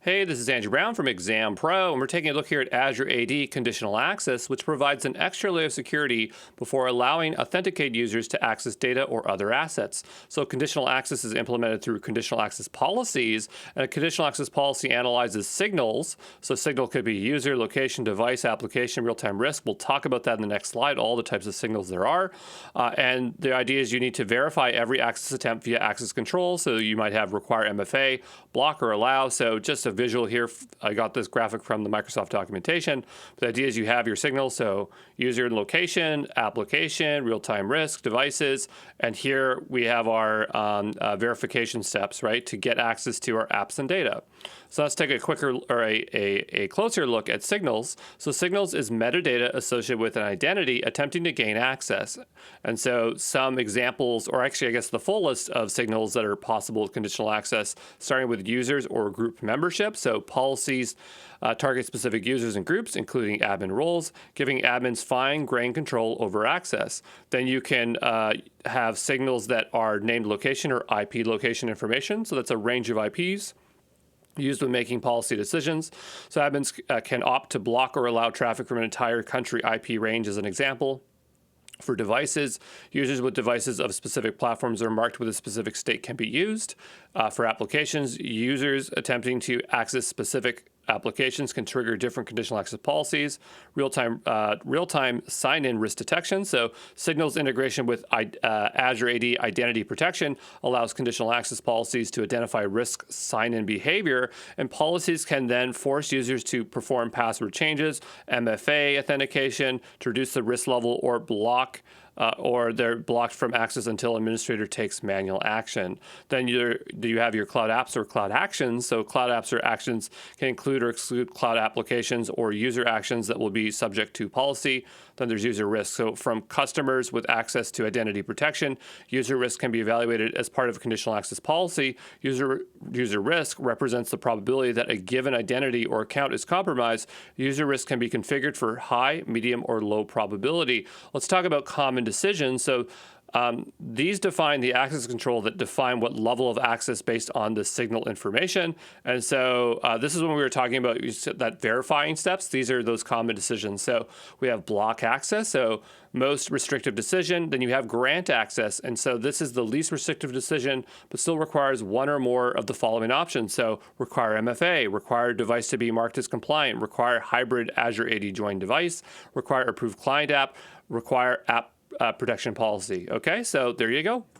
Hey, this is Andrew Brown from Exam Pro, and we're taking a look here at Azure AD Conditional Access, which provides an extra layer of security before allowing authenticated users to access data or other assets. So conditional access is implemented through conditional access policies, and a conditional access policy analyzes signals. So signal could be user, location, device, application, real-time risk. We'll talk about that in the next slide, all the types of signals there are. And the idea is you need to verify every access attempt via access control. So you might have require MFA, block or allow. So just a visual here. I got this graphic from the Microsoft documentation. The idea is you have your signals, so user and location, application, real-time risk, devices, and here we have our verification steps, right, to get access to our apps and data. So let's take a quicker or a closer look at signals. So signals is metadata associated with an identity attempting to gain access. And so some examples, or actually I guess the full list of signals that are possible with conditional access, starting with users or group membership. So policies target specific users and groups, including admin roles, giving admins fine-grained control over access. Then you can have signals that are named location or IP location information. So that's a range of IPs used when making policy decisions. So admins can opt to block or allow traffic from an entire country IP range as an example. For devices, users with devices of specific platforms or marked with a specific state can be used. For applications, users attempting to access specific applications can trigger different conditional access policies. Real-time sign-in risk detection. So signals integration with Azure AD identity protection allows conditional access policies to identify risk sign-in behavior, and policies can then force users to perform password changes, MFA authentication to reduce the risk level, or block or they're blocked from access until administrator takes manual action. Then you have your cloud apps or cloud actions. So cloud apps or actions can include or exclude cloud applications or user actions that will be subject to policy. Then there's user risk. So from customers with access to identity protection, user risk can be evaluated as part of a conditional access policy. User risk represents the probability that a given identity or account is compromised. User risk can be configured for high, medium, or low probability. Let's talk about common decisions. So these define the access control that define what level of access based on the signal information. And so this is when we were talking about that verifying steps. These are those common decisions. So we have block access, so most restrictive decision. Then you have grant access. And so this is the least restrictive decision, but still requires one or more of the following options. So require MFA, require device to be marked as compliant, require hybrid Azure AD joined device, require approved client app, require app protection policy. Okay, so there you go.